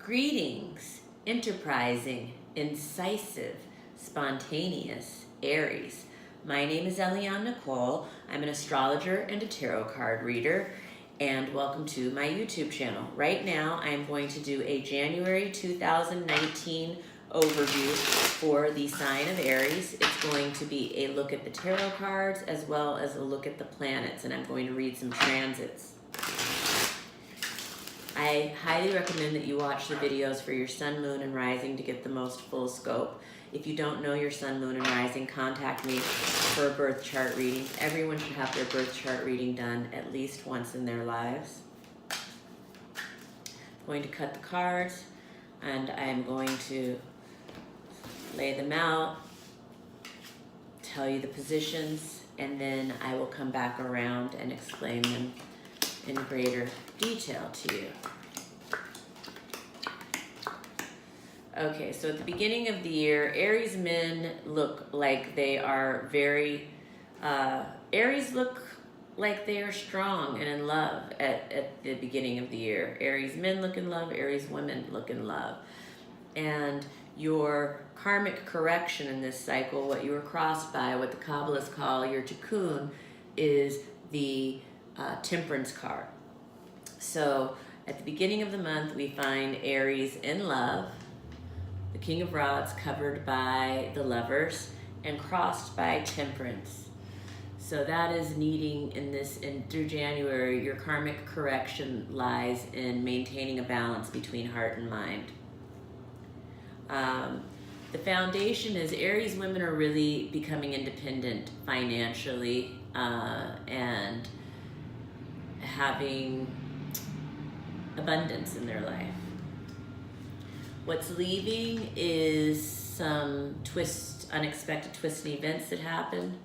Greetings, enterprising, incisive, spontaneous Aries. My name is Eliane Nicole. I'm an astrologer and a tarot card reader, and welcome to my YouTube channel. Right now, I'm going to do a January 2019 overview for the sign of Aries. It's going to be a look at the tarot cards as well as a look at the planets, and I'm going to read some transits. I highly recommend that you watch the videos for your sun, moon, and rising to get the most full scope. If you don't know your sun, moon, and rising, contact me for a birth chart reading. Everyone should have their birth chart reading done at least once in their lives. I'm going to cut the cards, and I'm going to lay them out, tell you the positions, and then I will come back around and explain them in greater detail to you. Okay, so at the beginning of the year, Aries men look like they are Aries look like they are strong and in love at the beginning of the year. Aries men look in love, Aries women look in love. And your karmic correction in this cycle, what you were crossed by, what the Kabbalists call your tikkun, is the Temperance card. So at the beginning of the month, we find Aries in love, the King of Rods covered by the Lovers, and crossed by Temperance. So that is needing through January, your karmic correction lies in maintaining a balance between heart and mind. The foundation is Aries women are really becoming independent financially and having abundance in their life. What's leaving is some unexpected twists and events that happen.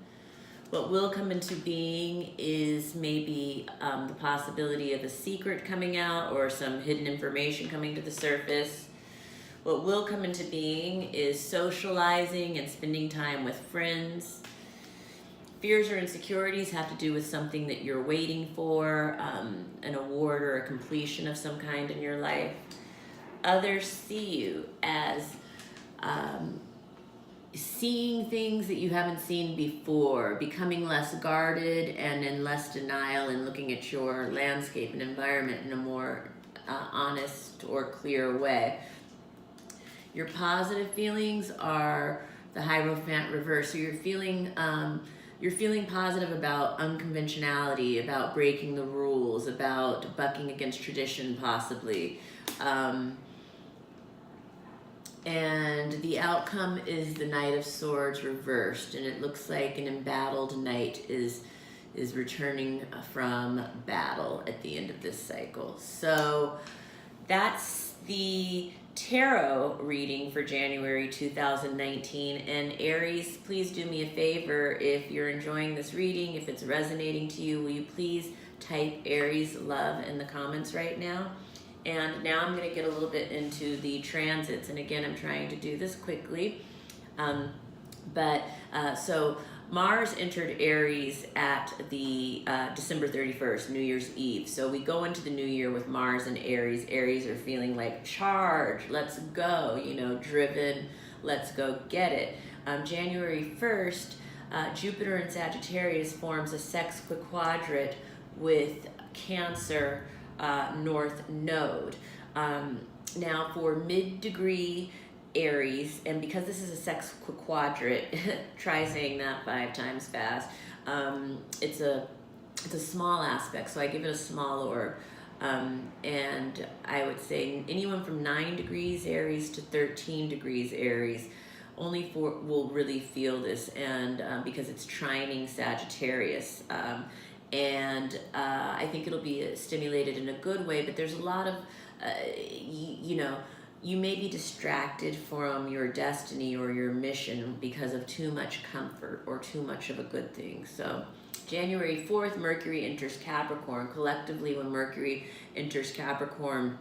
What will come into being is maybe the possibility of a secret coming out or some hidden information coming to the surface. What will come into being is socializing and spending time with friends. Fears or insecurities have to do with something that you're waiting for, an award or a completion of some kind in your life. Others see you as seeing things that you haven't seen before, becoming less guarded and in less denial, and looking at your landscape and environment in a more honest or clear way. Your positive feelings are the Hierophant reverse. So you're feeling positive about unconventionality, about breaking the rules, about bucking against tradition possibly. And the outcome is the Knight of Swords reversed, and it looks like an embattled knight is returning from battle at the end of this cycle. So that's the tarot reading for January 2019. And Aries, please do me a favor. If you're enjoying this reading, if it's resonating to you, will you please type Aries love in the comments right now? And now I'm going to get a little bit into the transits. And again, I'm trying to do this quickly. So Mars entered Aries at the December 31st, New Year's Eve. So we go into the new year with Mars and Aries. Aries are feeling like charge, let's go, driven, let's go get it. January 1st, Jupiter in Sagittarius forms a sexquiquadrate with Cancer North Node. Now for mid-degree Aries, and because this is a sexquiquadrate, try saying that 5 times fast. It's a small aspect, so I give it a small orb. And I would say anyone from 9 degrees Aries to 13 degrees Aries will really feel this, and because it's trining Sagittarius. I think it'll be stimulated in a good way, but there's a lot of, you may be distracted from your destiny or your mission because of too much comfort or too much of a good thing. So January 4th, Mercury enters Capricorn. Collectively, when Mercury enters Capricorn,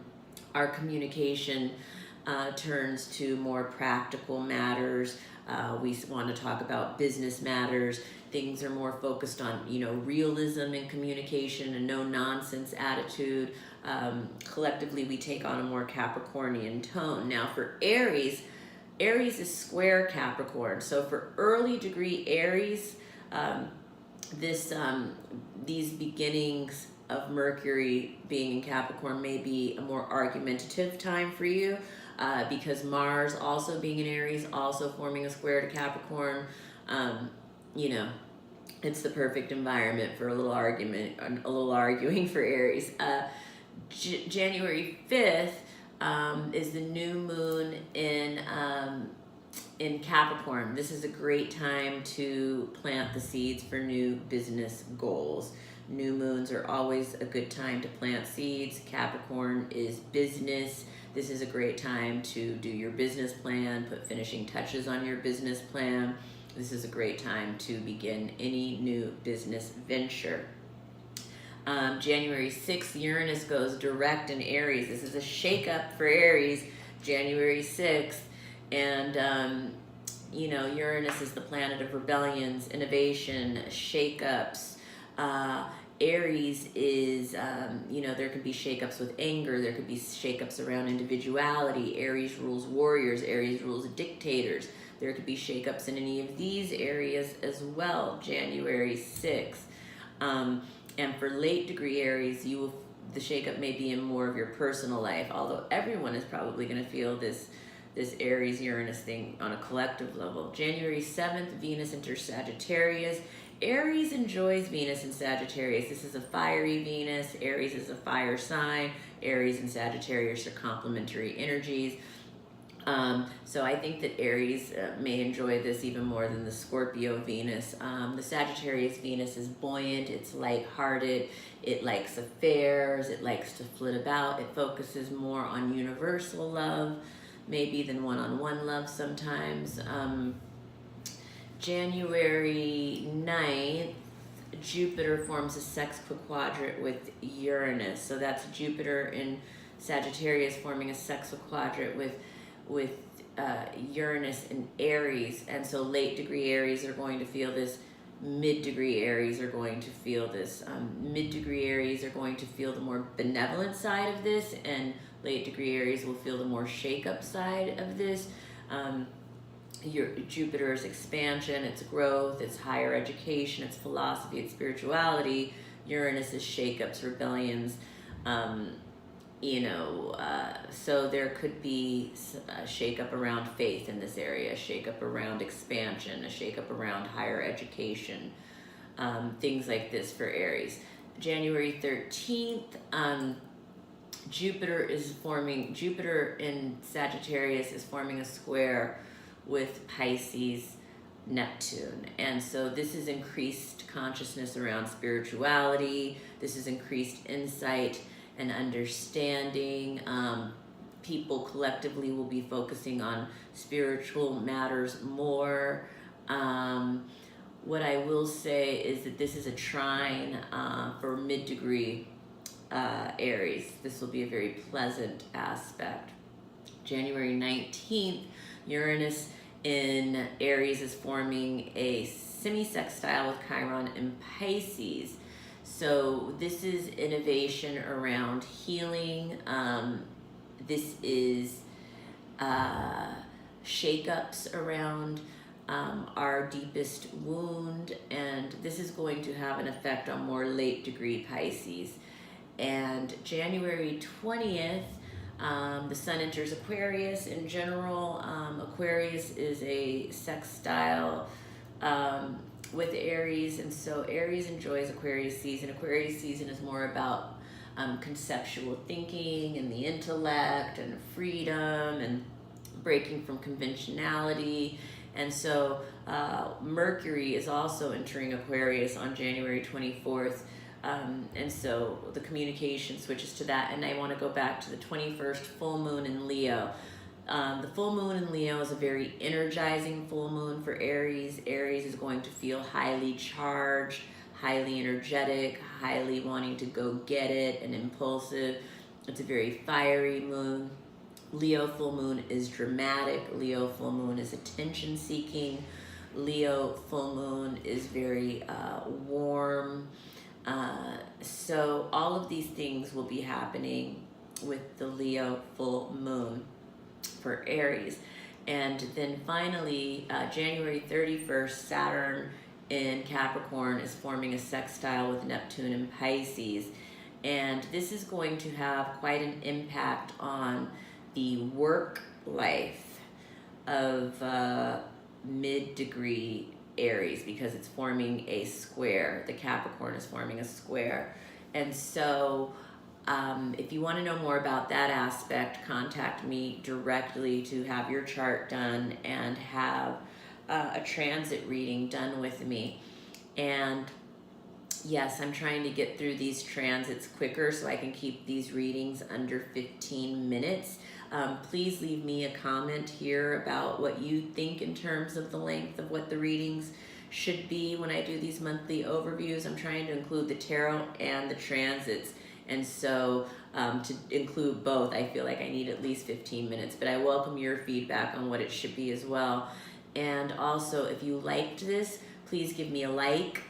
our communication turns to more practical matters. We want to talk about business matters. Things are more focused on, realism in communication, a no-nonsense attitude. collectively we take on a more Capricornian tone. Now for Aries, Aries is square Capricorn. So for early degree Aries, these beginnings of Mercury being in Capricorn may be a more argumentative time for you, because Mars also being in Aries, also forming a square to Capricorn, you know, it's the perfect environment for a little argument, a little arguing for Aries. January 5th is the new moon in Capricorn. This is a great time to plant the seeds for new business goals. New moons are always a good time to plant seeds. Capricorn is business. This is a great time to do your business plan, put finishing touches on your business plan. This is a great time to begin any new business venture. January 6th, Uranus goes direct in Aries. This is a shakeup for Aries, January 6th. And, you know, Uranus is the planet of rebellions, innovation, shakeups. Aries is, you know, there could be shakeups with anger. There could be shakeups around individuality. Aries rules warriors. Aries rules dictators. There could be shakeups in any of these areas as well, January 6th. And for late degree Aries, the shakeup may be in more of your personal life, although everyone is probably going to feel this Aries-Uranus thing on a collective level. January 7th, Venus enters Sagittarius. Aries enjoys Venus in Sagittarius. This is a fiery Venus. Aries is a fire sign. Aries and Sagittarius are complementary energies. So I think that Aries may enjoy this even more than the Scorpio Venus. The Sagittarius Venus is buoyant, it's lighthearted, it likes affairs, it likes to flit about, it focuses more on universal love, maybe than one-on-one love sometimes. January 9th, Jupiter forms a sexquiquadrate with Uranus. So that's Jupiter in Sagittarius forming a sexquiquadrate with Uranus in Aries, and so late degree Aries are going to feel this, mid degree Aries are going to feel this, mid degree Aries are going to feel the more benevolent side of this, and late degree Aries will feel the more shake-up side of this. Jupiter's expansion, it's growth, it's higher education, it's philosophy, it's spirituality. Uranus is shake-ups, rebellions. So there could be a shake-up around faith in this area, a shake-up around expansion, a shake-up around higher education, things like this for Aries. January 13th, Jupiter in Sagittarius is forming a square with Pisces, Neptune. And so this is increased consciousness around spirituality. This is increased insight and understanding. People collectively will be focusing on spiritual matters more. What I will say is that this is a trine for mid-degree Aries. This will be a very pleasant aspect. January 19th, Uranus in Aries is forming a semi-sextile with Chiron in Pisces. So this is innovation around healing. This is shake-ups around our deepest wound, and this is going to have an effect on more late degree Pisces. And January 20th, the sun enters Aquarius. In general, Aquarius is a sextile with Aries, and so Aries enjoys Aquarius season. Aquarius season is more about conceptual thinking and the intellect and freedom and breaking from conventionality. And so Mercury is also entering Aquarius on January 24th. And so the communication switches to that. And I want to go back to the 21st full moon in Leo. The full moon in Leo is a very energizing full moon for Aries. Aries is going to feel highly charged, highly energetic, highly wanting to go get it, and impulsive. It's a very fiery moon. Leo full moon is dramatic. Leo full moon is attention seeking. Leo full moon is very warm. So all of these things will be happening with the Leo full moon for Aries. And then finally, January 31st, Saturn in Capricorn is forming a sextile with Neptune in Pisces. And this is going to have quite an impact on the work life of mid-degree Aries, because it's forming a square. The Capricorn is forming a square. And so if you want to know more about that aspect, contact me directly to have your chart done and have a transit reading done with me. And yes, I'm trying to get through these transits quicker so I can keep these readings under 15 minutes. Please leave me a comment here about what you think in terms of the length of what the readings should be when I do these monthly overviews. I'm trying to include the tarot and the transits, and so to include both, I feel like I need at least 15 minutes, but I welcome your feedback on what it should be as well. And also, if you liked this, please give me a like.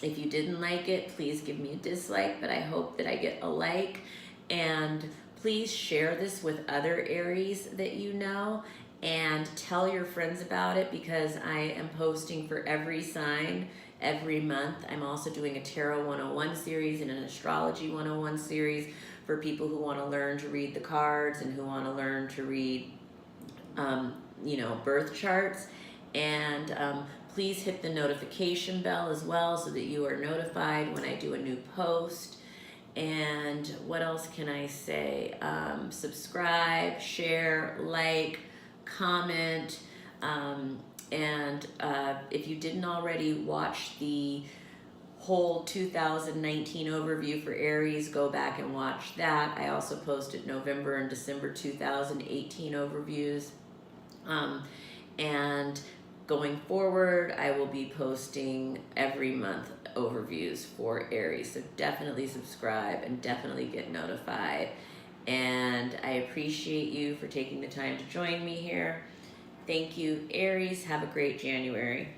If you didn't like it, please give me a dislike, but I hope that I get a like. And please share this with other Aries that you know, and tell your friends about it, because I am posting for every sign every month. I'm also doing a Tarot 101 series and an Astrology 101 series for people who want to learn to read the cards and who want to learn to read, birth charts. And please hit the notification bell as well so that you are notified when I do a new post. And what else can I say? Subscribe, share, like, comment. And if you didn't already watch the whole 2019 overview for Aries, go back and watch that. I also posted November and December 2018 overviews. And going forward, I will be posting every month overviews for Aries. So definitely subscribe and definitely get notified. And I appreciate you for taking the time to join me here. Thank you, Aries. Have a great January.